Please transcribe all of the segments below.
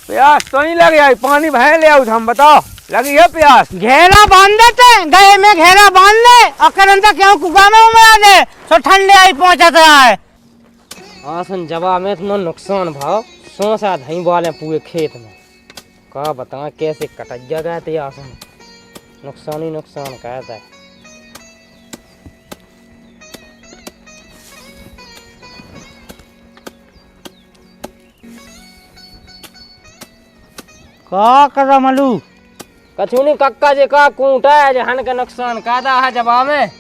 प्यास तो नहीं लग जाए, पानी भय ले आओ हम, बताओ लगी है प्यास। घेरा बांध देते गए में, घेरा बांध ले अकरंता क्यों कुआ में उमड़ा दे सो ठंडे आई पहुंचता है। आसन जवा में इतना नुकसान भाव सोसा धई वाले पूरे खेत में का बता कैसे कटैया गए थे। आसन नुकसान ही नुकसान कहता है। का कर मलू कछुनी कक्का जे का कूटा है जहन का नुकसान कहता है जवाब में।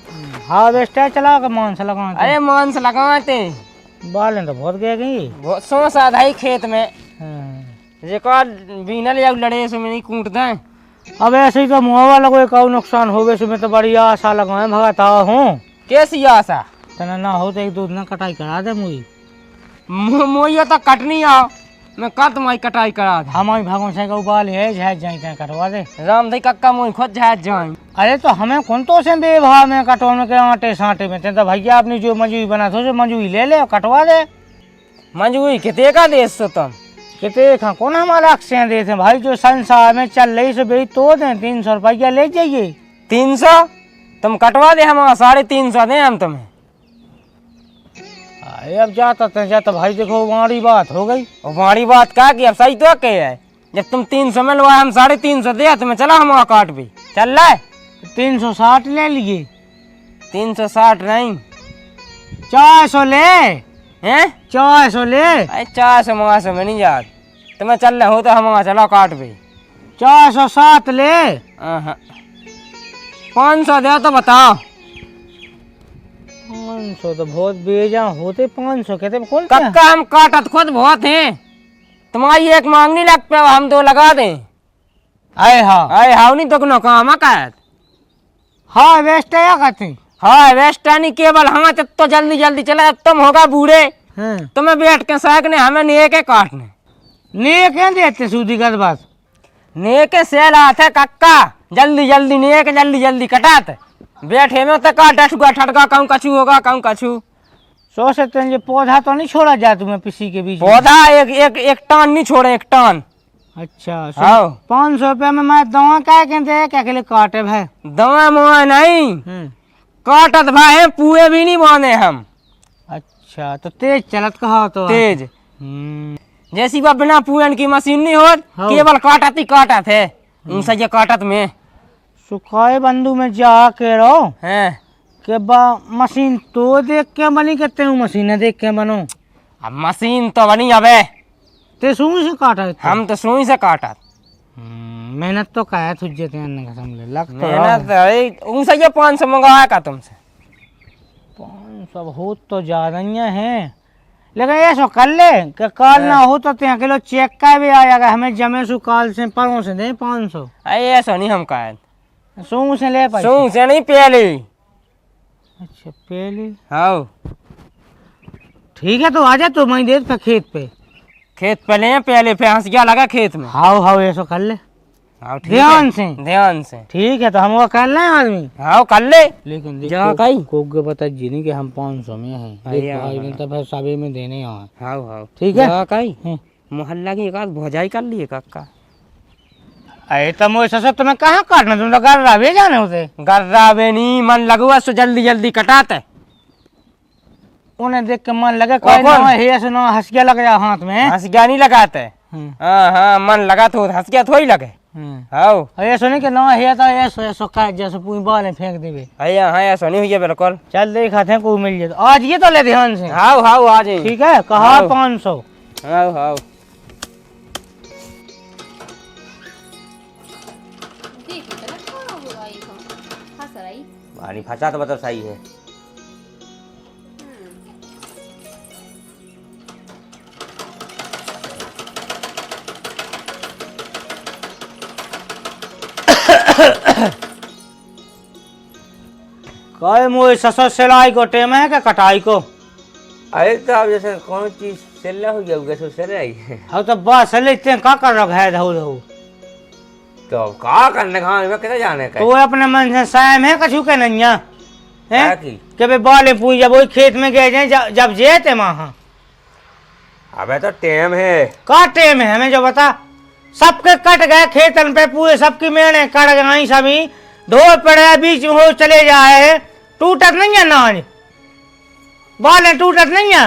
हार्वेस्टर चला के मांस लगा। अरे मांस लगाते बालें तो बहुत गए गई सोसा धई खेत में जे का बीनल या लड़े सो में नहीं कूटते हैं। अब ऐसे ही तो मुँह वाला कोई का नुकसान होवे सो में तो बड़ी आशा लगाए भगाता हूँ। कैसी आशा तना ना हो तो एक दो दिन कटाई करा दे मुझे। मोइया तो कटनी आओ मैं का तुम्हारी कटाई करा दे। हमारी भागों से का उबाल है झाज जाई तय कटवा दे। राम दई कक्का मोई खुद झाज जाए। अरे तो हमें कौन तो से बेभाव में कटवाने के आटे साटे में तो भैया अपनी जो मंजूरी बना तो जो मंजूरी ले ले कटवा दे। मंजूरी कितने का देश सो तुम कितने खा कौन हमारा अक्षय देते भाई जो संसार में चल रही से बेच तो दें 300 रुपया ले जाइए। 300 तुम कटवा दे हम 350 दें हम तुम्हें। अरे अब जाता भाई देखो वाड़ी बात हो गई। वाड़ी बात क्या की अब सही तो क्या है जब तुम 300 में लवा हम 350 दे तुम्हें चला हम काट भी चल रहा है। 360 ले लिए। 360 नहीं 400 ले हैं 400 ले। अरे 400 500 में नहीं जात तुम्हें चल रहे हो तो हम चला काट भी। 407 ले। 500 दे तो बताओ। 500 तो बहुत बेजा होते 500 कहते कौन कक्का हम काटत खुद बहुत हैं तुम्हारी एक मांग नहीं लग पे हम 2 लगा दें। आए हाँ नहीं तो कोनो काम का हाँ वेस्ट है कहते। हाँ वेस्ट नहीं केवल हाँ तो जल्दी जल्दी चला तुम होगा बूढ़े तुम्हें बैठ के सकने हमें नेके काटने नेक है देते सूदी का बात नेके सेल आते कक्का जल्दी जल्दी नेक जल्दी जल्दी कटाते बैठे में तो काटा ठुका ठटका कहूँ कछू होगा कहूँ कछू। सो सकते हैं पौधा तो नहीं छोड़ा जाए तुम्हें किसी के बीच पौधा एक टान नहीं छोड़े एक टान। अच्छा 500 रुपया में मैं दवा क्या कहते हैं क्या के लिए काटे भाई दवा मुआ नहीं काटत भाई पुए भी नहीं बांधे हम। अच्छा तो तेज चलत कहा तो तेज जैसी बात बिना पुएन की मशीन नहीं हो केवल काटत ही काटत है उनसे ये काटत में सुखाए बंधु में जा के रहो हैं के बा मशीन तो देख के बनी कहते हूँ मशीन देख के बनो। अब मशीन तो बनी अबे ते सुई से काटा हम तो सुई से काटत। मेहनत तो क्या तुझे समझे लग तो मेहनत उनसे ये 500 मंगाया का तुमसे 500 हो तो ज्यादा ही है लेकिन ऐसा कर ले कि कल ना हो तो 3 किलो चेक का भी आ जाएगा हमें जमे सु काल से परों से दे 500। अरे ऐसा नहीं हम कहा सू से ले पाए सू से नहीं पहले। अच्छा पहले हाँ ठीक है तो आजा तो मैं दे खेत पे पहले फिर हंस गया लगा खेत में। हाँ ऐसा कर ले ध्यान से ठीक है तो हम वो कर ले आदमी। हाँ कर ले लेकिन देखो बता जी नहीं कि हम 500 में हैं तो फिर सभी में देने आए। हाँ ठीक है मोहल्ला की एक आध भौजाई कर लिए काका। अरे तुम ऐसा तुम्हें कहाँ काटना तुम तो गर्रावे जाने होते गर्रावे नहीं मन लगुआ सो जल्दी जल्दी कटाते उन्हें देख के मन लगे हंस गया लग जा हाथ में हंस गया नहीं लगाते। हाँ मन लगा तो हंस गया थोड़ी लगे। हाँ ऐसा नहीं कि ना है तो ऐसा काट जैसे पूरी बाल फेंक देवे। हाँ ऐसा नहीं हुई बिल्कुल। चल देखा थे को मिल जाए आज ये तो ले ध्यान से। हाँ आ जाए ठीक है कहा 500। हाँ पानी फंसा तो मतलब सही है। काय मोए ससुर सिलाई को टेम है क्या कटाई को। अरे तो अब जैसे कौन चीज सिल हो गया कैसे सिल रही है। हाँ तो बस लेते का कर रखा है धो तो का करने का मैं कैसे जाने का तो अपने मन से सायम है कछु के नहीं है कि भाई बाले पूछ जब वही खेत में गए जाए जब जेते वहाँ। अबे तो टेम है का टेम है हमें जो बता सबके कट गए खेतन पे पूरे, सबकी मेहने कट गई, सभी ढोल पड़े बीच में हो चले जाए, टूटत नहीं है नाज, बालें टूटत नहीं है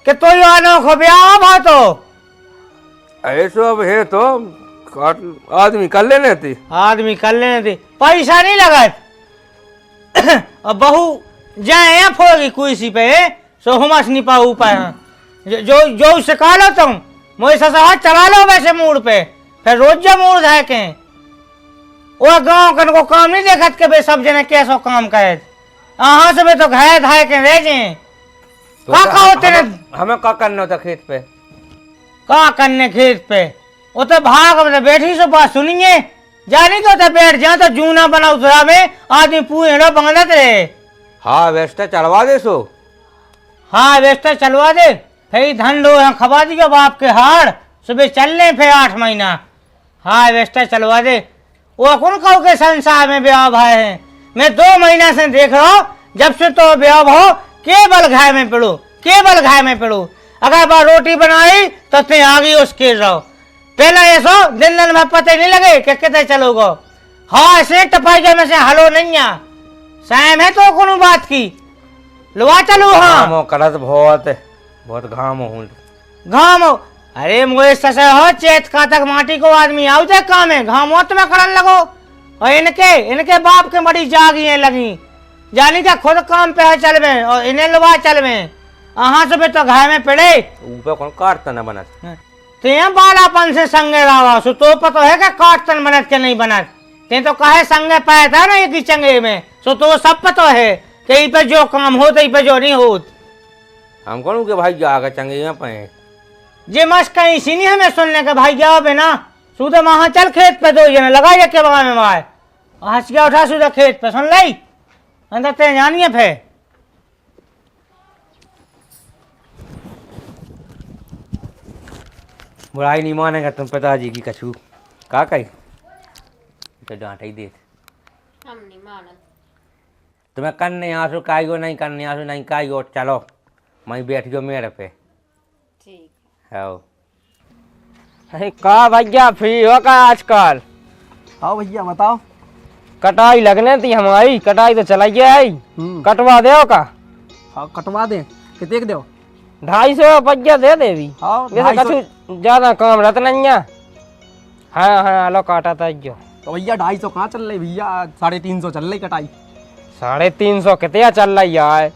कि तो आनो खो ब्याह भा तो ऐसो अब है तो आदमी कर लेने थी, आदमी कर लेने थे, पैसा नहीं लगत। अब बहू जाए या फोगी कुर्सी पे सो हमस नहीं पाऊ पाए जो जो सिखा लो तुम मुझे ससा चला लो वैसे मूड पे, फिर रोज जा मूड है के वो गांव कन को काम नहीं देखत के बे सब जने कैसो काम करे, हाँ से भी तो घाय धाय के रह जे का होते ने, हमें का करना था खेत पे, का करने खेत पे वो तो भाग में बैठी सो बात सुनिए, जानी तो तो बैठ जा तो जूना बना उतरा में आदमी पूरे बंगलत रहे। हाँ वेस्टा चलवा दे सो, हाँ वेस्टा चलवा दे, फिर धन लो यहाँ खबा दियो बाप के हाड़, सुबह चल ले फिर 8 महीना, हाँ वेस्टा चलवा दे। वो कौन कहो के संसार में ब्याह भाई है, मैं 2 महीना से देख रहा हूँ, जब से तो ब्याह हो केवल घाय में पड़ो, केवल घाय में पड़ो, अगर बार रोटी बनाई तो ते आगे उसके रहो, पहला ये सो दिन दिन में पता नहीं लगे कि कितने चलोगो, हाँ ऐसे टपाई में से हलो नहीं आ साइम है तो कोनो बात की लुआ चलो। हाँ करत बहुत बहुत घाम हो, घाम हो, अरे मोए ससे हो चेत का तक माटी को आदमी आउ जाए काम है, घाम हो तुम्हें करन लगो, और इनके बाप के बड़ी जागी है लगी, जानी क्या खुद काम पे है चल में और इन्हें लुआ चल में, अहाँ से तो घाय में पड़े ऊपर कौन काटता न बनत, ते बालापन से संगे रहा सो तो पता है कि काटतन बनत के नहीं बनत, ते तो कहे संगे पाया था ना एक चंगे में, सो तो सब पता है कि पे जो काम हो तो पे जो नहीं हो, हम कौन के भाई आगे चंगे यहाँ पे जे मस कहीं सी नहीं हमें सुनने के भाई जाओ बिना सुधे वहां चल खेत पे 2 जने लगा के बगा में माए हंस गया उठा सुधे खेत पे सुन लाई अंदर ते जानिए फिर बुराई नहीं मानेगा तुम पिताजी की कछू का कही तो डांट ही दे, हम नहीं मानत, तुम्हें करने आंसू काइयो नहीं करने आंसू नहीं काइयो, चलो मैं बैठ गयो मेरे पे, ठीक है अरे का भैया फ्री हो का आजकल? हाँ भैया बताओ। कटाई लगने थी हमारी, कटाई तो चलाई आई, कटवा दे का? हाँ कटवा दे, कितने के दो? 250 रुपया दे दे भी। हाँ वैसे कछु ज्यादा काम रहता नहीं है। हाँ हाँ लो काटा था जो तो भैया 250 कहाँ चल रही भैया, 350 चल रही कटाई। 350 कितना चल रही है?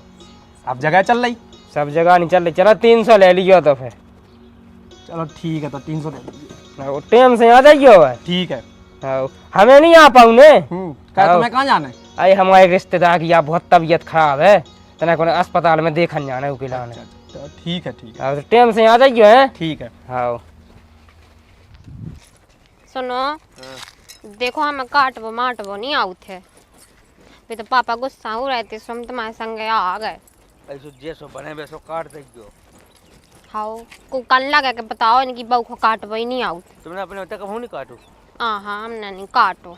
सब जगह चल रही। सब जगह नहीं चल रही, चलो 300 ले लियो तो फिर। चलो ठीक है तो 300 दे दीजिए। टाइम से आ जाइयो भाई। ठीक है। हमें नहीं आ पाऊ ने। तुम्हें कहाँ जाना है? अरे हमारे रिश्तेदार की बहुत तबीयत खराब है, तना को अस्पताल में देखने जाना है उकिला ने। ठीक है ठीक है। तो टाइम से आ जाइयो है। ठीक है। हाँ सुनो, देखो हमें काटबो माटबो नहीं आउत है, वे तो पापा गुस्सा हो रहे थे, हम तुम्हारे संगे आ गए। ऐसो जैसो बने वैसो काट देजो। हाँ को कल लगा के बताओ इनकी बहू को काटबो ही नहीं आउत। तुमने अपने होते कभी नहीं काटो? हाँ हमने नहीं काटो।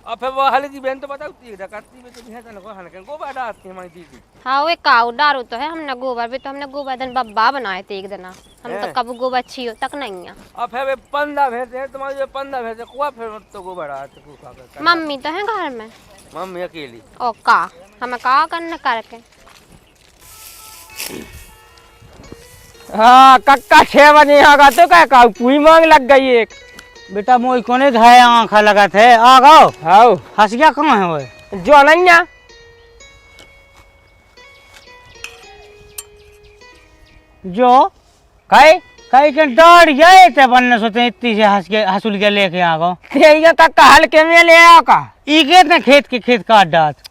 अब फिर वो हले की बहन तो बताओ ती डकाती में तो नहीं है तो हन के गोबर डालती है हमारी दीदी। हाँ वो काऊ डारू तो है, हमने गोबर भी तो हमने गोबर दिन बब्बा बनाए थे एक दिन, हम तो कब गोबर छियो तक नहीं है। अब फिर 15 भैंस है तुम्हारी, 15 भैंस कुआ फिर तो गोबर डालते को खा कर। मम्मी तो है घर में। मम्मी अकेली? ओ का हमें का करना करके। हाँ कक्का 6 बजे आगा तो क्या पूरी मांग लग गई एक। बेटा मोई कोने घाय आँखा लगा थे आ गो। हाँ हंस गया कहाँ है वो? जो नहीं है जो कई के डर गए थे बनने सोते इतनी से हंस के हंसुल के लेके आ गो। ये कक्का हल्के में ले आओ का। ई के खेत के खेत काट डात।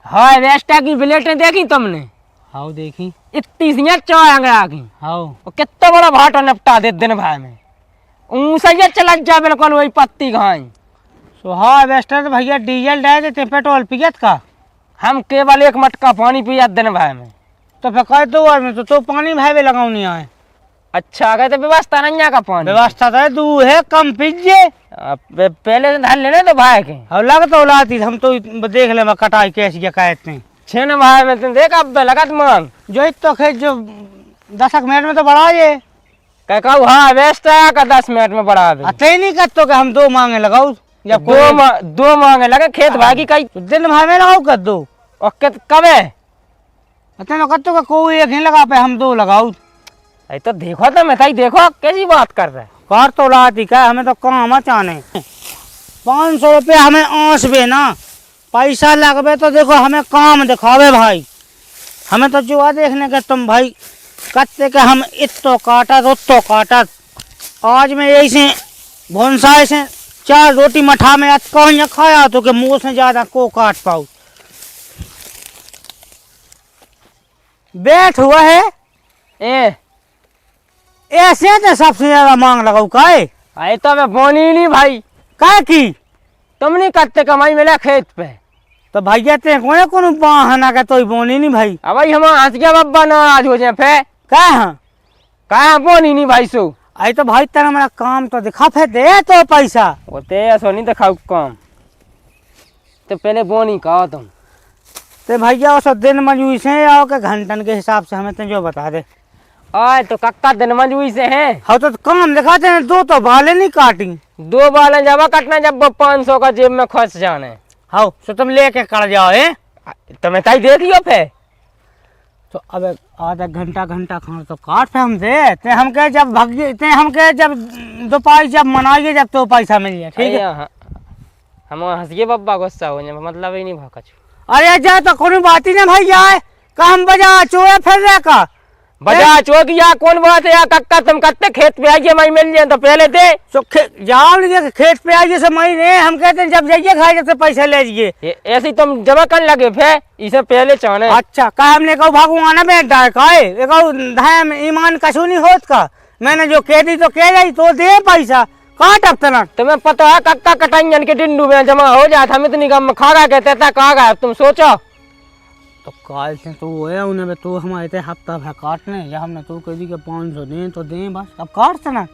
हाँ वेस्टा की प्लेटें देखी तुमने? हाँ देखी। इतनी सी 4 अंगड़ा की। हाँ कितना बड़ा भाटा निपटा दे दिन भाई में। ऊँचा चला जा बिल्कुल वही पत्ती घाई। सो हाँ वेस्टर तो भैया डीजल डाल देते पेट्रोल पियत का। हम केवल 1 मटका पानी पिया दिन भाई में। तो फिर कह दो और में तो पानी भाई में लगाऊ नहीं आए। अच्छा गए तो व्यवस्था नहीं है का पानी? व्यवस्था तो दू है कम पीजिए। पहले से धान लेने तो भाई के अब लग तो लाती हम तो देख ले कटाई कैसी क्या कहते हैं। 6 भाई में तुम देख अब लगा मांग जो इत तो खेत जो 10 मिनट में तो बढ़ा ये। कह कहू हाँ वेस्ट है का 10 मिनट में बढ़ा दे। अते नहीं करतो कि हम 2 मांगे लगाऊ जब दो मांगे लगे खेत भागी कई तो दिन भाई में लगाऊ कर दो और कब है अते न करतो का कोई एक ही लगा पे हम 2 लगाऊ। अरे तो देखो तो मैं ताई देखो कैसी बात कर रहा है। कार तो लाती क्या हमें तो काम चाहने 500 रुपये हमें आंस बे ना पैसा लगबे तो देखो हमें काम दिखावे भाई। हमें तो जुआ देखने के तुम भाई कत्ते के हम इतो काटत उतो काटत। आज मैं यही से भोनसाए से 4 रोटी मठा में आज कहीं खाया तो के मुंह से ज्यादा को काट पाऊ। बैठ हुआ है ऐसे तो सबसे ज्यादा मांग लगाऊ काहे। अरे तो मैं बोनी नहीं भाई का की तुम नहीं करते कमाई मिला खेत पे तो भैया ते कोने कोनो बहाना का तो बोनी नहीं भाई। अब भाई हम हंस गया बब्बा नाराज हो जाए फे का हाँ कहा बोनी नहीं भाई सो आई तो भाई तेरा मेरा काम तो दिखा फे दे तो पैसा होते ऐसा नहीं दिखाऊ काम तो पहले बोनी कहो तुम ते भैया वो सब दिन मजूरी से आओ के घंटन के हिसाब से हमें तो जो बता दे। आए तो कक्का दिन मजबूरी से हैं हाँ तो काम दिखाते हैं 2 तो बाले नहीं काटी 2 बाल जब कटना जब 500 का जेब में खर्च जाने। हाँ तो तुम लेके कर जाओ है तो मैं ताई दे दियो फे तो अब आधा घंटा खाना तो काट पे हम दे ते हम कहे जब भाग्य ते हम कहे जब 2 पाई जब मनाइए जब तो पैसा मिल जाए ठीक है। हम हंसिए बब्बा गुस्सा हो जाए मतलब ही नहीं भाका अरे जा तो कोई बात ही ना भैया है का हम बजा चोए फिर रहे का बजा चौक या कौन बात है या कक्का तुम कत्ते खेत पे आइए मैं मिल जाए तो पहले दे तो जाओ लीजिए खेत पे आइए से मई नहीं हम कहते हैं जब जाइए खाए जब से पैसा ले लीजिए ऐसे तुम जमा कर लगे फे इसे पहले चाहने। अच्छा का हमने कहो भगवान बैठ जाए काहे धैम ईमान कछु नहीं होत का मैंने जो कह दी तो कह रही तो दे पैसा काट अब तना तुम्हें पता है कक्का कटाइयन के टिंडू में जमा हो जाता हम इतनी कम खा गया कहते था कहा गया तुम सोचो तो काल से तो है उन्हें तो हमारे ते हफ्ता भर काटने या हमने तो कह दी कि 500 दें तो दें बस अब काट सना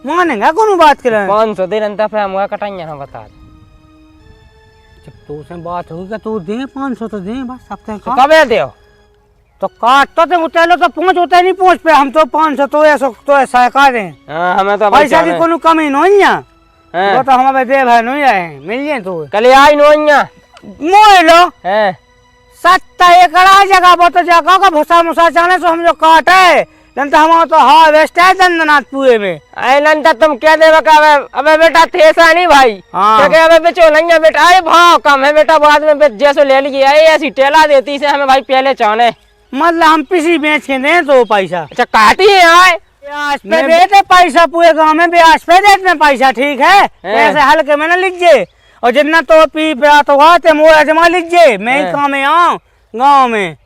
मानेगा कौन बात कर रहे हैं 500 दिन अंतर फिर हम कटाइयन हम बता जब तो से बात होगी कि तू दे 500 तो दें बस अब तक कब दे तो काट तो उतलो तो पहुंच होता नहीं पहुंच पे हम तो 500 तो ऐसा का दें हमें तो पैसा की कोनो कमी नहीं है वो तो हमारे दे भाई नहीं आए मिल जाए तो कल आई नोइया मोए लो हैं 7 एकड़ जगह वो तो जगह का भूसा मुसा जाने से हम जो काटे जनता हमारा तो हाँ वेस्ट है दंदनाथ पुए में अरे नंता तुम क्या देवा का अबे बेटा थेसा नहीं भाई हाँ। क्या अबे बेचो नहीं है बेटा अरे भाव कम है बेटा बाद में जैसे ले लीजिए अरे ऐसी टेला देती से हमें भाई पहले चाहने मतलब हम पीसी बेच के दें तो पैसा अच्छा काटी है आए ब्याज पे देते पैसा पूरे गांव में ब्याज पे देते पैसा ठीक है ऐसे हल्के में न लीजिए और जितना तो पी पिया तो आते मोए जमा लीजिए मैं ही काम में आऊँ गाँव में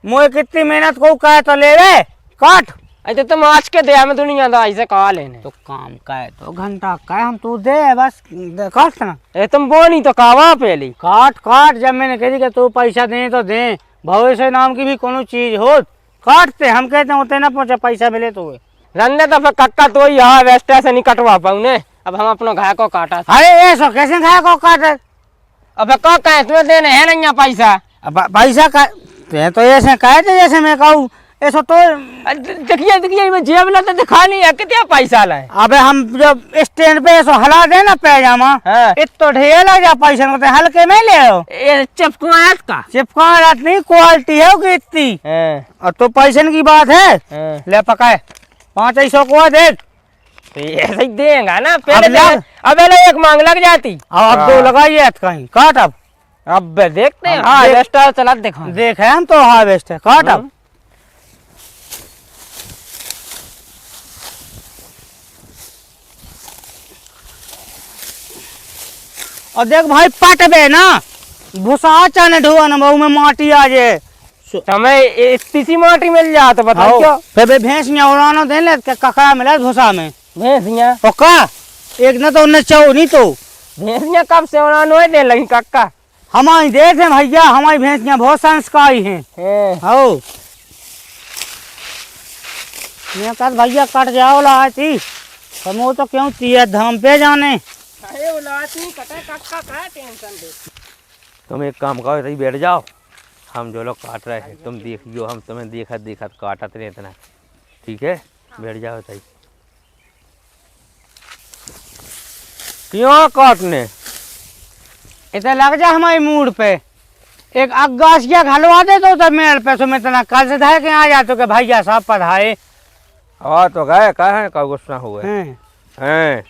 मोए कितनी मेहनत को कहे तो ले रे काट अच्छा तुम आज के दया में दुनियादारी से कहा लेने तो काम का है तो घंटा का है हम तू दे बस काट ना ए तुम बोनी तो कावा पहली काट काट जब मैंने कही कि तू पैसा दे तो दे भविष्य नाम की भी कोनो चीज हो काटते हम कहते हैं उतने ना पहुंचे पैसा मिले तो रंदे तो फिर कक्का तो यहाँ वेस्टा से नहीं कटवा पाऊ ने अब हम अपना घाय को काटा अरे ऐसा कैसे खाया को काटे अब का कहे तुम्हें देने है नहीं पैसा अब पैसा का तो ऐसे कहे थे जैसे मैं कहूँ ऐसा तो देखिए देखिए मैं जेब लाते दिखा नहीं है कितना पैसा लाए अबे हम जब स्टैंड पे ऐसा हला दे ना पैजामा इतो ढेर लग जा पैसा होते हल्के में ले आओ चिपकुआत का चिपका नहीं क्वालिटी है कि इतनी और तो पैसे की बात है ले पकाए 500 को देख तो ऐसे ही देगा ना पहले अब एक मांग लग जाती अब 2 लगाइए कहीं काट अब देखते हैं हार्वेस्टर चला देखो देख है हम तो हार्वेस्टर काट अब और देख भाई पटबे ना भूसा चाने ढोआ ना बहु में माटी आ जाए हमें इतनी माटी मिल जाए तो बताओ क्यों फिर भैंसियां उड़ानो दे ले ककड़ा मिला भूसा में भैंसियां ओ का एक ना तो उन्हें चाहो नहीं तो भैंसियां कब से उड़ानो है दे लगी कक्का हमारी देख है भैया हमारी भैंसियां बहुत संस्कारी हैं हो मैं कहा भैया कट जाओ लाती हम वो तो क्यों तीर धाम पे जाने तुम एक काम करो इधर बैठ जाओ हम जो लोग काट रहे हैं तुम देखियो हम तुम्हें देखा काटते नहीं इतना ठीक है बैठ जाओ सही क्यों काटने? इतना लग जा हमारी मूड पे। एक अग्गासिया घलवा दे तो मेल पे सो मैं तना कल से धाय के आ जा तो के भैया साहब पधाए हाँ तो गए कहे का गुस्सा हुए हैं। हैं?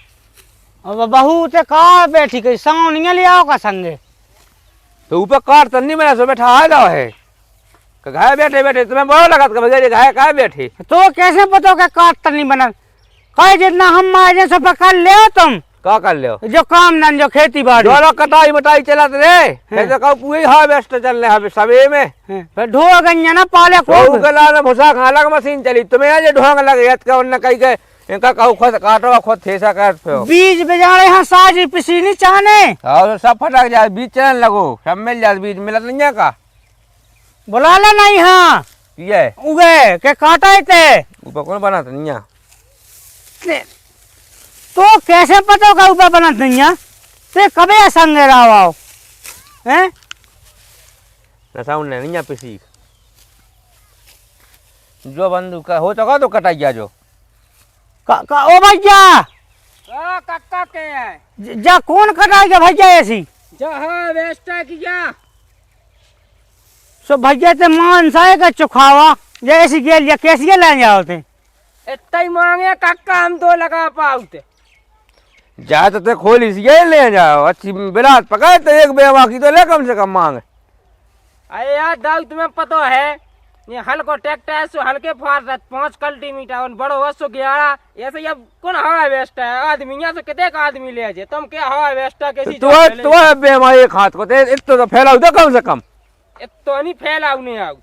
अब बहू ते का बैठी गई साउनिया ले आओ का संगे। तो ऊपर कार तन्नी में सो बैठा आ जाओ है घाय बैठे बैठे तुम्हें बड़ा लगा भैया घाय का बैठे तो कैसे पता के काट तर नहीं बनल कहे जितना हम माजे सब कर ले तुम का कर लो जो काम धन जो खेती बाड़ी जो कटाई मटाई चलत रे ऐसे कहू पूरी हार्वेस्ट चल रहे हैं सबे में फिर ढो गंजा ना पाले को को गला में भूसा खाला का मशीन चली तुम्हें आज ढोंग लगे यत का उन कई के इनका कहू खुद काटो खुद थेसा काट पे बीज बेजाड़े यहाँ साजी पिसी नहीं चाहने और सब फटक जाए बीज चलन लगो सब मिल जाए बीज मिलत नहीं है का बुला ले नहीं हाँ ये उगे के काटा थे ऊपर कौन बनाता नहीं है तो कैसे पता का ऊपर बना दुनिया ते कबे संगे रहो हैं नशा उन्हें नहीं है पिसी जो बंदूक का हो तो कटाई जा जो का ओ भैया कक्का के है जा कौन कटाएगा भैया ऐसी जहाँ वेस्ट किया सो भैया ते मान साए का चुखावा जैसी गेल या कैसी ले जाओ ते इतना ही मांगे कक्का हम तो लगा पाऊते जा तो खोली ये ले जाओ अच्छी बिलात पकाए तो एक बेवा की तो ले कम से कम मांग अरे यार दाऊ तुम्हें पता है ये हल को ट्रैक्टर से हल्के फाड़ 5 कल्टीमीटर और बड़ो 11 ऐसे अब कौन हवा वेस्ट है आदमी यहाँ से कितने का आदमी ले जाए तुम क्या हवा वेस्ट है कैसी तो बेवा एक हाथ को तो फैलाऊ दो कम से कम इतना नहीं फैलाऊ नहीं आऊ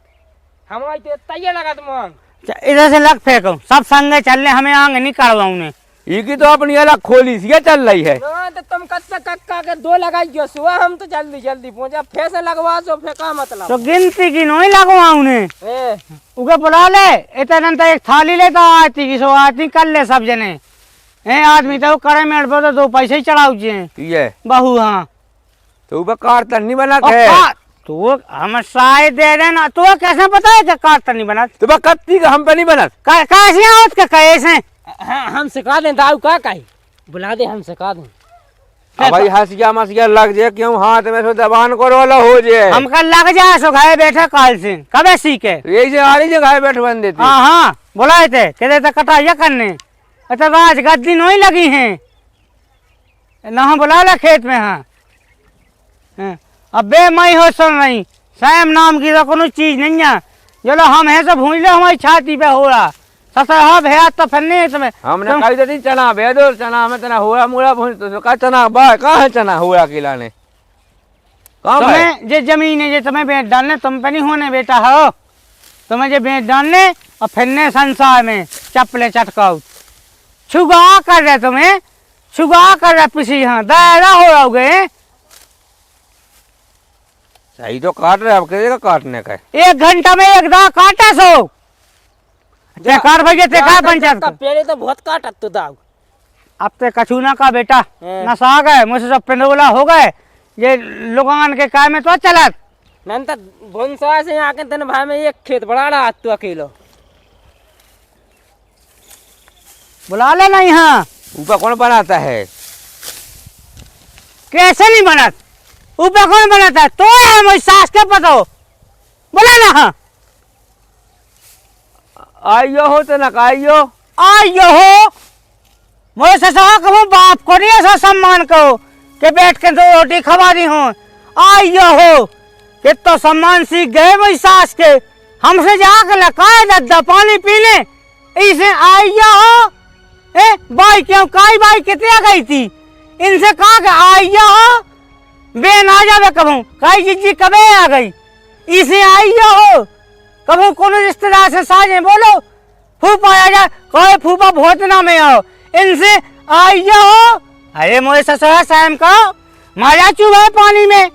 हमारी तो तैयार लगा तुम इधर से लग फेंको सब संगे चल ले हमें आगे नहीं करवाऊ ने ये की तो अपनी अलग खोली सी चल रही है तो तुम कच्चा कक्का के 2 लगाइयो सुबह हम तो जल्दी जल्दी पहुंचा फैसे लगवा सो फेंका मतलब तो गिनती की नहीं लगवाऊ ने उगे बुला ले इतना तो एक थाली लेता आती की सो आती कर ले सब जने हैं आदमी तो करे मेड़ पे तो 2 पैसे ही चढ़ाऊ ये बहू हाँ तो ऊपर कार तन्नी बना और के तो हम साय दे रहे ना तो कैसे पता है कि कार नहीं बना तो कत्ती का हम पे नहीं बना कैसे आवत के कैसे हम सिखा दें दाऊ का कही बुला दे हम सिखा दें भाई हंसिया मसिया लग जाए क्यों हाथ में सो दबान को रोला हो जाए हमका लग जाए सो घाय बैठे काल से कबे सीखे यही से आ रही जगह बैठ बन देती हाँ हाँ बुलाए थे कहते थे कटाइया करने अच्छा राज गद्दी नहीं लगी है ना बुला ला खेत में हाँ अब बे मई हो सुन रही सैम नाम की तो कोनो चीज नहीं है चलो हम है सब भूल लो हमारी छाती पे हो रहा ससुर भैया तो फिर नहीं तुम्हें हमने कही तो नहीं चना भेदो चना में तना हुआ मुड़ा भूल तो का चना बा कहाँ है चना हुआ खिलाने कहाँ है तुम्हें जे जमीन है जे तुम्हें बेच डालने तुम पे नहीं होने बेटा हो तुम्हें जे बेच डालने और फिरने संसार में चप्पले चटकाऊ छुगा कर रहे तुम्हें छुगा कर रहे पिसी हाँ दायरा हो रहोगे सही तो काट रहे अब करेगा काटने का 1 घंटा में एक दा काटा सो ते कार भैया ते कार पंचायत पहले तो बहुत काटा तो दाऊ अब ते कछूना का बेटा नशा गए मुझसे सब पेंडोला हो गए ये लोगान के काय में तो चलत नंतर भुनसा से आके तन भाई में एक खेत बढ़ा रहा तू अकेलो बुला ले नहीं हाँ ऊपर कौन बनाता है कैसे नहीं बनत ऊपर कौन बनाता है तो है मुझे सास के पतो बोला ना हाँ आइयो हो तो ना आइयो आइयो हो मुझे ससुर कहूँ बाप को नहीं ऐसा सम्मान कहो कि बैठ के 2 रोटी खवा दी हूँ आइयो हो कि तो सम्मान सीख गए मुझे सास के हमसे जाकर लकाए दद्दा पानी पीने इसे आइयो हो बाई क्यों काई बाई कितने आ गई थी इनसे कहा कि आइयो हो बेन आ जावे कबू काई जिज्जी कबे आ गई इसे आइयो हो कबू कोनो रिश्तेदार से साजे बोलो फूफा आ जा कहे फूफा भोजना में आओ इनसे आइयो हो अरे मोरे ससुर शाम का माया चुभा पानी में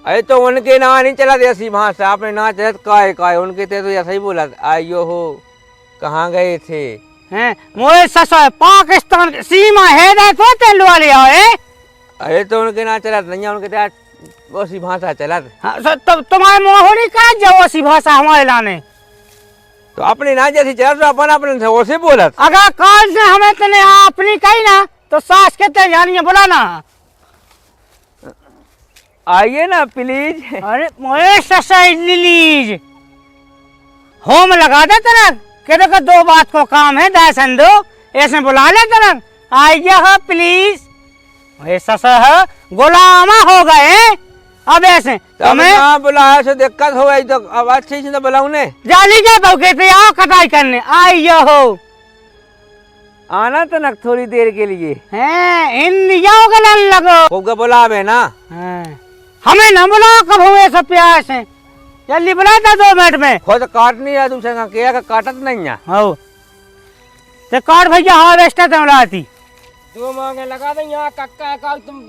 अरे तो उनके ना नहीं चला ऐसी भाषा आपने ना चला काय उनके थे तो ऐसा ही बोला आइयो हो कहाँ गए थे हैं मोरे ससुर पाकिस्तान सीमा है ना तो तेलुआ ले आओ अरे तो उनके ना चला नहीं उनके तो वैसी भाषा चला तुम्हारे मुँह नहीं कहा जाओ ऐसी भाषा हमारे लाने तो अपनी ना जैसी चला तो अपन अपने से वैसे बोला अगर काल से हमें तने अपनी कही ना तो सास के ते जानिए बोला ना आइए ना प्लीज। अरे मोए ससाइड लीज होम लगा दे तना कहते का 2 बात को काम है दर्शन दो ऐसे बुला ले तना आइए हो प्लीज। ये ससा है गुलामा हो गए अब ऐसे तुम्हें ना बुलाया से दिक्कत हो गई तो अब अच्छी से तो बुलाऊ ने जाली जाता हूँ कहते आओ कटाई करने आइए हो आना तो न थोड़ी देर के लिए हैं इन जाओगे लगो खूब बुलावे ना। हमें न बुलाओ कब हुए सब प्यास है जल्दी बुला दे 2 मिनट में खुद काटनी है तुमसे क्या काटत नहीं है। हो तो काट भैया हार्वेस्टर तमलाती 2 मांगे लगा दे यहाँ कक्का का तुम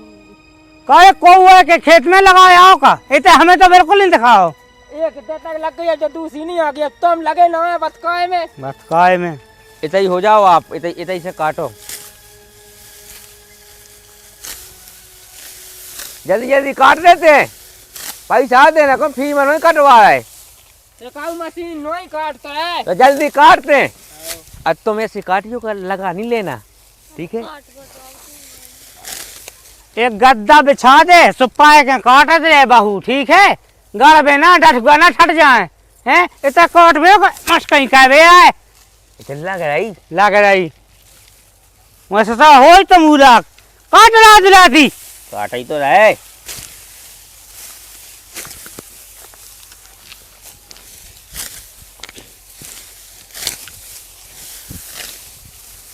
कहे कौआ के खेत में लगाओ का इतने हमें तो बिल्कुल नहीं दिखाओ। एक देर तक लग गई है जो दूसरी नहीं आ गई तुम लगे ना है बतकाए में बतकाए में इतना ही हो जाओ आप इतना ही से काटो जल्दी जल्दी काट देते हैं पैसा देना कौन फी में नहीं कटवा है मशीन नहीं काटता है तो जल्दी काटते हैं। अब तुम ऐसी काटियो का लगा नहीं लेना ठीक है। एक गद्दा बिछा दे सुपाए के काटत रहे बहू ठीक है गड़बे ना डटुआ ना छट जाए हैं इतना काट में मस्त कहीं का बे आए लग रही वैसे सा हो तो मूला काट रहा दिलाती काटा ही तो रहे।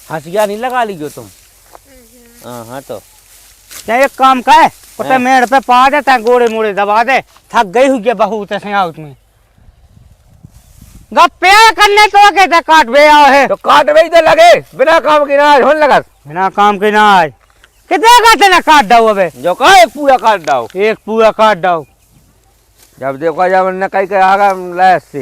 हंसिया नहीं लगा लीजिए तुम। हाँ तो क्या एक काम का है कुत्ते मेड़ पे पा देता गोड़े मोड़े दबा दे थक गई हुई बहुत में गप्पे करने तो कहते काट बे आओ है तो काट वही तो लगे बिना काम के नाज होने लगा बिना काम के नाज कितने कहते ना काट दो अबे जो कहा एक पूरा काट दाओ एक पूरा काट दो जब देखो जब न कहीं कहीं आगा लैस से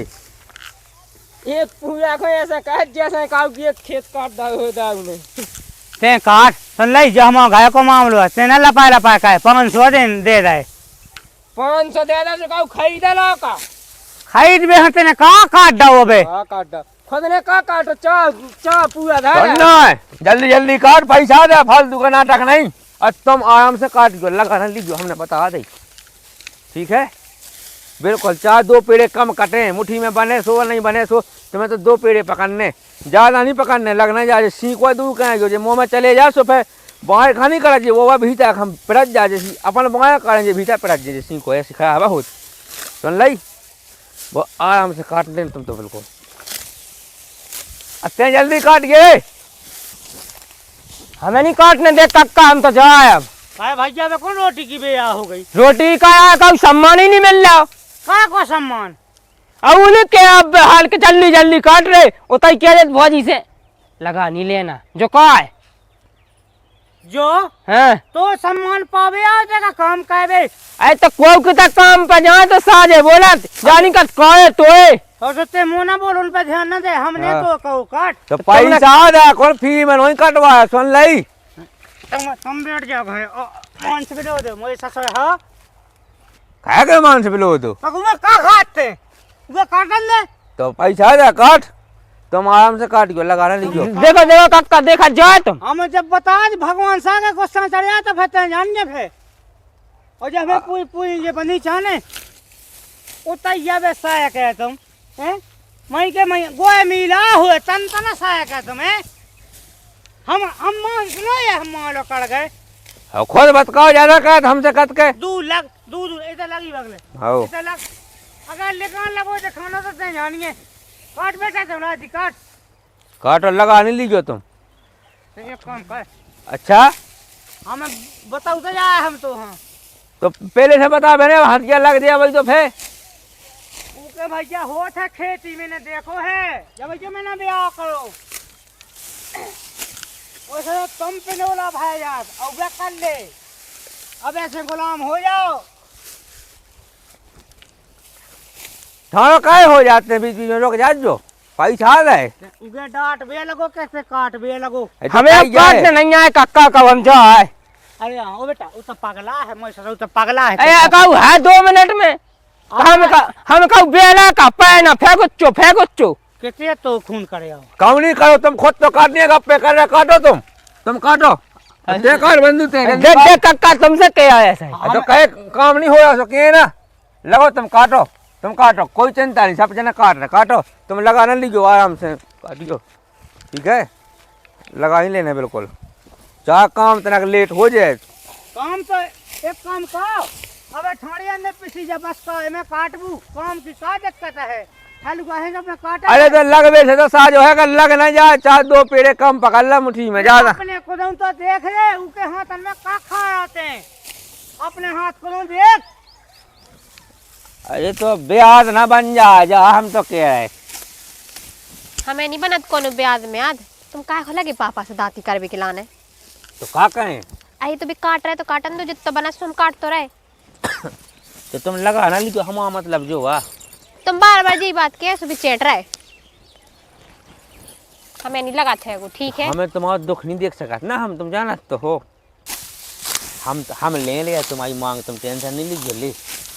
एक पूरा को ऐसा कह जैसा काऊ की एक खेत काट दा उन्हें ते काट सुन ली जो हम गाय को मामलो है ते न लपाए का 500 दे रहे 500 दे दे काऊ खरीद ला का खरीद बे हते ने का काट दो अबे हां काट दा खुद ने का काटो चा पूरा धा सुनना जल्दी जल्दी काट पैसा दे फालतू का नाटक नहीं। और तुम आराम से काट दो लगाना लीजिए हमने बता दी ठीक है बिल्कुल। 2 पेड़े कम कटे मुट्ठी में बने सो नहीं बने सो तुम्हें तो 2 पेड़े पकड़ने ज्यादा नहीं पकड़ने लगना जा सीखवा दूर कहेंगे जो मुँह में चले जा सो फिर बाएँ खानी कर वो भीतर हम पिड़त जा जैसी अपन बाएँ करेंगे भीतर पिड़त जाए सीखो ऐसे सिखाया है बहुत सुन ली वो आराम से काट दें तुम तो बिल्कुल अत्ते जल्दी काट गए हमें नहीं काटने दे कक्का हम तो जाए अब भैया में कौन रोटी की बेया हो गई रोटी का का सम्मान ही नहीं मिल रहा का को सम्मान अब उन्हें क्या अब हाल के जल्दी जल्दी काट रहे उतना क्या देते भौजी से लगा नहीं लेना जो कहा है जो हैं तो सम्मान पावे आ जाएगा काम कावे अरे तो कोई कितना काम पे जाए तो साजे बोला जानी का कोए तोए और सोते मुंह ना बोल उन पे ध्यान न दे हमने तो कहो काट तो पैसा दे कौन फी में नहीं कटवा सुन ली तुम बैठ जाओ घर मान से बिलो दे मोए ससुर हां खाए के मान से बिलो दो मैं का खाते वो काटन दे तो पैसा दे काट तुम आराम से काट गयो लगाना लीजिए। देखो देखो कक्का देखा जाए तुम हम जब बता भगवान सा के गुस्सा चढ़ा तो फते जान जे फे और जब हमें पूरी पूरी ये बनी चाने उतैया वे साया कह तुम हैं मई के मई गोए मिला हुए तन तन साया कह तुम हैं हम मान सुनो ये हम मालो कर गए अब खुद बताओ ज्यादा कहत हमसे कत के दूध इधर लगी बगले आओ इधर लग अगर लेकान लगो तो खाना तो ते जानिए काट बेटा तुम दी काट काट और लगा नहीं लीजिए तुम एक काम कर अच्छा हमें बताओ तो जाए हम तो हाँ तो पहले से बता मैंने हथिया लग दिया वही तो फिर ओके भैया हो था खेती मैंने देखो है जब भैया मैंने ब्याह करो वैसे तुम पे नोला भाई यार अब वे कर ले अब ऐसे गुलाम हो जाओ थानो काय हो जाते हैं बीच बीच में रुक जा जो पैसा दे उगे डांट बे लगो कैसे काट बे लगो हमें अब काटने नहीं आए कक्का का हम जाए अरे हाँ ओ बेटा वो तो पगला है मैं सोच तो पगला है अरे काऊ है 2 मिनट में हम काऊ बेला का पैना फेंको कितने तो खून करे आओ कौन नहीं करो तुम खुद तो काटने गप्पे कर रहे काटो तुम काटो दे काट बंधु तेरे देख देख कक्का तुमसे क्या है ऐसा तो कहे काम नहीं हो रहा सके ना लगो तुम काटो कोई चिंता नहीं सब जना काट रहे काटो तुम लगा ना लीजिए आराम से काटियो ठीक है लगा ही लेना बिल्कुल चाहे काम तना लेट हो जाए काम तो एक काम करो अबे ठाड़िया ने पिसी जा बस का मैं काटबू काम की का दिक्कत है खाली कहे जब मैं काटा अरे तो लग वैसे तो साजो है लग ना जाए चाहे 2 पेड़े कम पकड़ ला मुट्ठी में ज्यादा अपने खुदम तो देख ले उनके हाथ में का खा आते हैं अपने हाथ खुदम देख अरे तो ब्याज ना बन जा हम तो कह रहे हमें नहीं बनत कोनो ब्याज में याद तुम काय खोला कि पापा से दाती करबे के लाने तो का कहें आई तो भी काट रहे तो काटन दो जितना बना सुन काट तो रहे तो तुम लगा ना ली तो हम मतलब जो हुआ तुम बार बार जी बात के सुबह चेट रहे हमें नहीं लगा था वो ठीक है हमें तुम्हारा दुख नहीं देख सका ना हम तुम जाना तो हो हम ले लिया तुम्हारी मांग तुम टेंशन नहीं लीजिए ले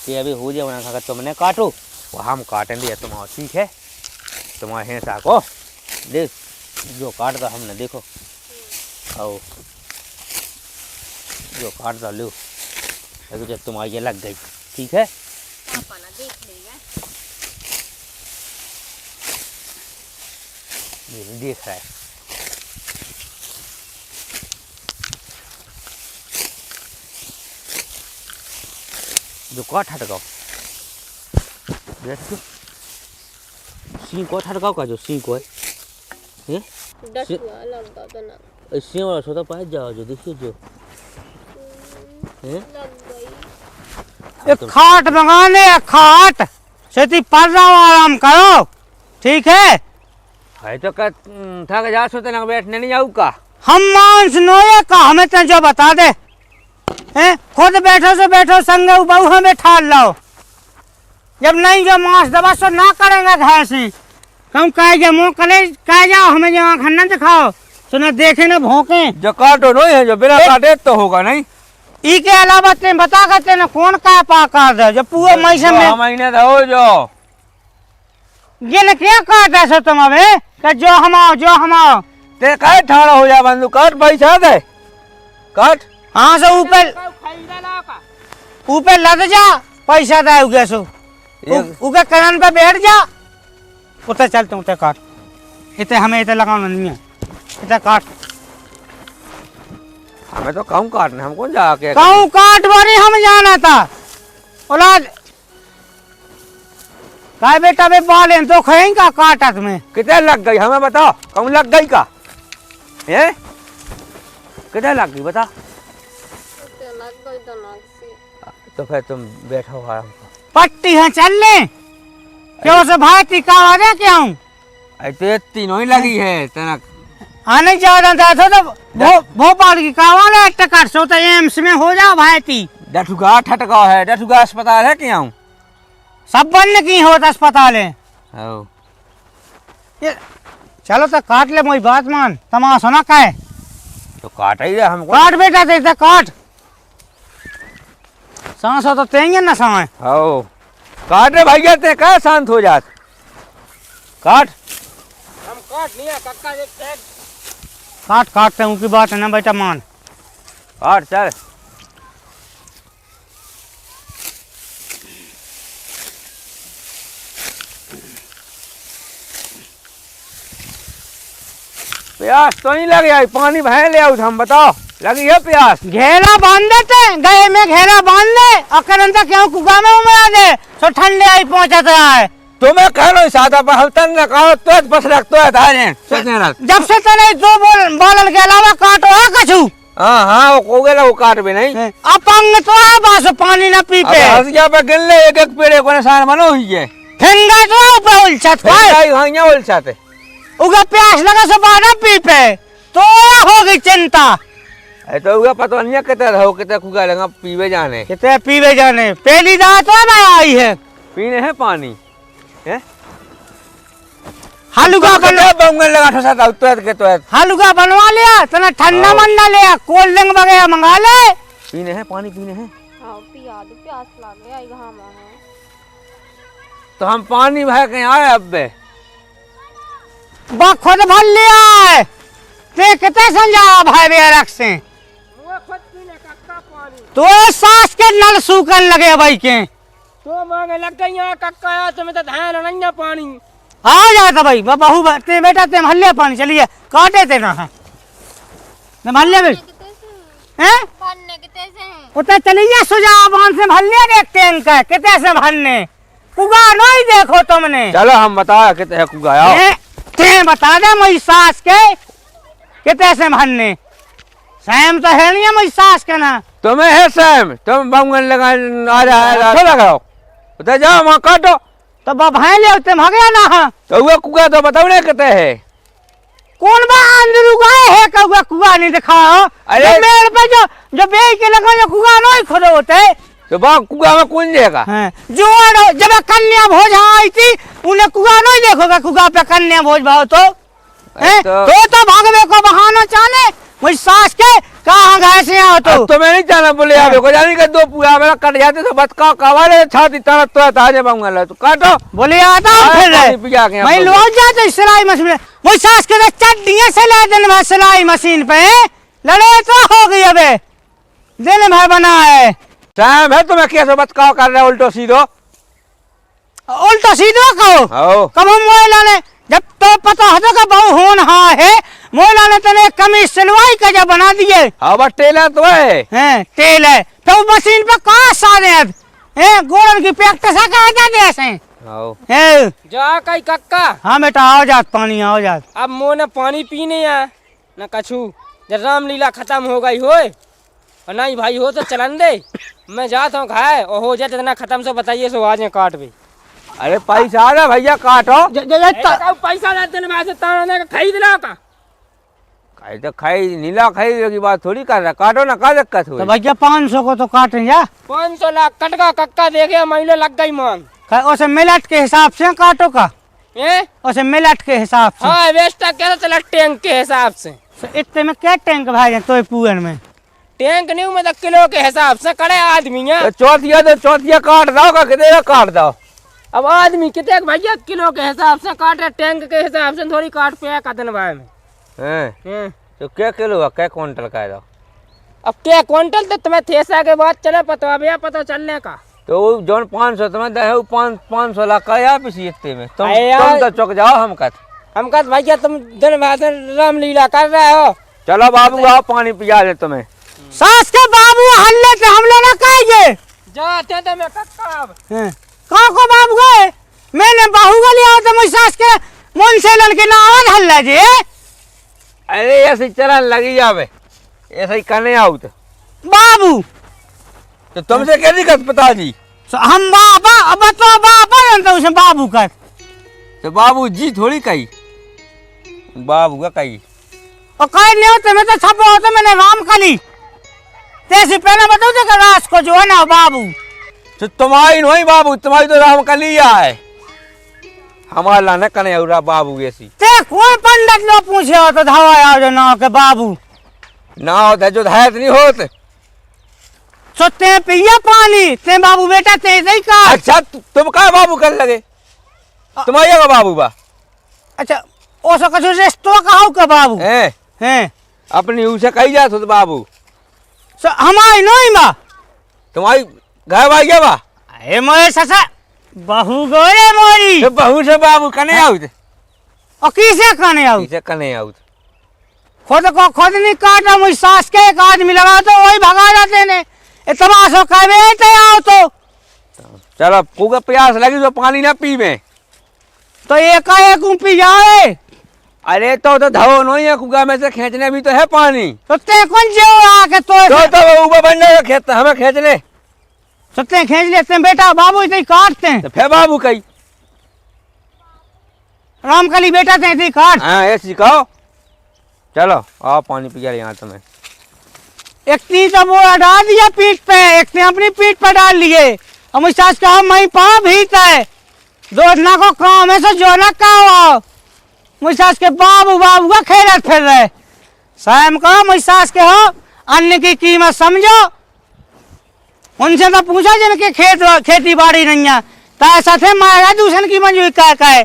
कि अभी हो जाए बना तुमने काटो वो हम काटें दिया तुम्हारा ठीक है तुम्हारे हिस्सा को देख जो काट दो हमने देखो आओ जो काट दो लो अभी जब तुम्हारी ये लग गई ठीक है पापा ना देख लेगा ये नहीं देख रहा है जो काट हटकाओ देखो सिंह को हटकाओ का जो सिंह को है ये डसुआ लगा तो ना सिंह वाला छोटा पास जाओ जो देखिए जो लग गई एक खाट मंगाने खाट सेती पड़ जाओ आराम करो ठीक है तो थक जा सोते ना बैठने नहीं जाऊ का हम मांस नोए का हमें तो जो बता दे हैं खुद बैठो से बैठो संगे बहू हमें ठाल लो जब नहीं जो मांस दबा सो ना करेंगे घर से कम कह जा मुँह करे कह जाओ हमें जो आँख न दिखाओ तो ना देखे ना भोंके जो काटो नहीं है जो बिना काटे तो होगा नहीं ई के अलावा तेन बता करते ना कौन का पा कर दे जो पूरे महीने में महीने हो जो ये न क्या काटा सो तुम अबे कि जो हमाओ ते काय ठाड़ा हो जा बंधु काट पैसा दे काट हाँ से ऊपर लद जा पैसा दे उगे सो उगे कान पे बैठ जा उते चलते उते काट इते हमें इते लगाना नहीं है इते काट हमें तो कम काटने हमको जाके कहूँ काट बारी हम जाना था औलाद काय बेटा बे बाल तो खाएंगे का काटत में कितने लग गई हमें बताओ कम लग गई का है कितने लग गई बता लग गई तो नाक से तो फिर तुम बैठो आराम से पट्टी है चल ले क्यों से भाई टीका आ जा क्या हूँ ऐसे तीनों ही लगी है तना आने ज्यादा था तो भोपाल की कावाला एक टकर सो तो एम्स में हो जा भाई ती डठुगा ठटका है डठुगा अस्पताल है क्या हूँ सब बंद की होता अस्पताल है हो ये चलो तो काट ले मोई बात मान तमाशा ना का है तो काट ही दे हमको काट बेटा देखते काट सांस तो तेंगे ना समय हो काट रे भैया ते क्या शांत हो जात काट हम काट लिया कक्का देखते हैं काट काटते उनकी बात है ना बेटा मान काट चल प्यास तो नहीं लग आई पानी भय ले आओ हम बताओ लगी है प्यास घेरा बांध देते गए में घेरा बांध दे और करंता क्यों कुगा में उमड़ा दे सो ठंडे आई पहुंचता है तुम्हें कह लो सादा बहलतन न कहो तो बस रख तो है जब से तने दो बालन के अलावा काटो है कछु हाँ वो कोगेला वो काट भी नहीं अपंग तो है बस पानी न पी पे हंसिया पे गिन ले एक एक पेड़े को निशान बनो हुई है ठंडा तो है ऊपर उलछत हाँ उलझाते उगे प्यास लगा से बाहर पी पे तो हो गई चिंता तो उगा पता नहीं कितने रहो कितने खुगा लगा पीवे जाने कितने पीवे जाने पहली दात तो ना आई है पीने है पानी है हलुगा बना बंगल लगा ठसा था तो हलुगा बनवा लिया तना ठंडा मंडा लिया कोल्ड ड्रिंक वगैरह मंगा ले पीने हैं पानी पीने हैं हाँ पिया दो प्यास लग गया घाम है तो हम पानी भर के आए अब बे खुद भर लिया है ते कितने समझा भाई बे रख से तो सास के नल सूखन लगे भाई के तो मांगे लग गई यहाँ कक्का तुम्हें तो ध्यान नहीं है पानी आ जाता भाई बहू ते बेटा ते महल्ले पानी चलिए काटे थे ना महल्ले में हैं उतना चलिए सुजा बांध से महल्ले देखते हैं कितने से भरने कुगा नहीं देखो तुमने चलो हम बताया कितने कुगाया ते बता दे मेरी सास के कितने से भरने सैम तो है नहीं मेरी सास के ना तुम्हें है सैम तुम बांगन लगा आ रहा है लगाओ तो जाओ वहाँ काटो तो भाई ले तुम हगे ना तो वो कुआ तो बताओ ना कितने है कौन बा अंदर उगाए है कौआ कुआ नहीं दिखाओ अरे मेरे पे जो बेच के लगा जो कुआ नहीं खोदो होते तो बा कुआ में कौन जाएगा जो जब कन्या भोज आई थी उन्हें कुआ नहीं देखोगा कुआ पे कन्या भोज भाव तो भागवे को बहाना चाहने मुझ सास के कहाँ गए से आओ तो मैं नहीं जाना बोले आवे को जानी के दो पूरा मेरा कट जाते तो बस का कवाले छाती तरह तो ताजे बांगला तो काटो बोले आता हूँ फिर मैं लोग जाते सिलाई मशीन में मुझ सास के चट्टियाँ से ले दिन भर सिलाई मशीन पे लड़े तो हो गई अबे दिन भर बना है टाइम है तुम्हें कैसे बस का कर रहे उल्टो सीधो कहो कब हम मोइला ने जब तो पता है कि बहु होन हाँ है मोइला ने तने कमीज सिलवाई का जब बना दिए हाँ बस टेलर तो है तेल है तो मशीन पे कहाँ सारे हैं गोरन की प्रैक्टिस है ऐसे जा कई कक्का हाँ बेटा आओ जात पानी आओ जात अब मोह न पानी पीने आ न कछु जब रामलीला खत्म हो गई होए और नहीं भाई हो तो चलन दे मैं जाता हूँ खाए और हो जाए जितना खत्म से बताइए सो आज काट भी अरे पैसा ना भैया काटो पैसा खरीद लो का खाई तो खाई नीला खाई की बात थोड़ी कर रहा काटो ना का दिक्कत हुई तो भैया 500 को तो काटें जा 500 लाख कटका कक्का देखे महीने लग गई मांग उसे मिलट के हिसाब से काटो का उसे मिलट के हिसाब से हाँ वेस्टा कैसे चला टैंक के हिसाब से इतने में क्या टैंक भाई तो पूरन में टैंक नहीं मतलब किलो के हिसाब से करे आदमी है चौथिया काट दो का कितने काट दो अब आदमी कितने भैया किलो के हिसाब से काटे टैंक के हिसाब से थोड़ी काट पे का दिन भाई में तो क्या किलो है क्या क्विंटल का दो अब क्या क्विंटल तो तुम्हें थेसा के बाद चले पता भैया पता चलने का तो जोन 500 तुम्हें दे 500 लाख का या पिसी इतने में तुम तो चौक जाओ हम कत भैया तुम दिन भर रामलीला कर रहे हो चलो बाबू आओ पानी पिया दे तुम्हें सास के बाबू हल्ले से हम लोग ना कहेंगे जाते तो मैं कक्का कहाँ को बाबू गए मैंने बाहू का लिया तो मुझ सास के मुन से लड़के ना आवाज हल्ला जी अरे ऐसे चलन लगी जावे ऐसा ही करने आओ तो बाबू तो तुमसे क्या दिक्कत पता जी हम बाबा अब तो बाबा जानता उसे बाबू का तो बाबू जी थोड़ी कही बाबू का कही और कहीं नहीं होते मैं तो छपा होता मैंने राम कली तैसे पहले बताओ तो रास को जो है ना बाबू तो तुम्हारी नहीं बाबू तुम्हारी तो राम कलिया है हमारा लाने कने उरा बाबू ऐसी ते कोई पंडित लो पूछे हो तो धावा आओ जो ना के बाबू ना होता जो धायत नहीं होते सोते पिया पानी ते बाबू बेटा ते नहीं का अच्छा तुम का बाबू कर लगे तुम्हारे का बाबू बा अच्छा ओ सो कछु रेस्तो कहां का बाबू हैं अपनी उसे कही जा तो बाबू सो हमारी नहीं बा तुम्हारी घर भाई क्या बा ए मोए ससा बहू गोरे मोरी तो बहू से बाबू कने आउत और किसे कने आउत किसे कने आउत खुद को खुद नहीं काटा मुझ सास के एक आदमी लगा तो वही भगा जाते ने इतना सो कहवे ते आओ तो चलो कुका प्यास लगी तो पानी ना पी में तो एक पी जाए अरे तो धो नहीं है कुका में से खींचने भी तो है पानी तो ते कौन जो आके तो ऊपर बनने खेत हमें खींचने सत्ते खींच लेते हैं बेटा बाबू इतनी काटते हैं तो फिर बाबू कही रामकली बेटा थे इतनी काट हाँ ऐसी कहो चलो आओ पानी पिया यहाँ तुम्हें एक ती तो वो डाल दिया पीठ पे एक ने अपनी पीठ पर डाल लिए और मुझ सास का मई पाँव भीता है दोजना को काम है सो जो ना का मुझ सास के बाबू बाबू का खेलत फिर रहे शाम का मुझ सास के हो अन्न की कीमत समझो उनसे तो पूछा जिनके खेती बाड़ी नहीं है तो ऐसा थे मारा दूसरे की मंजूरी का है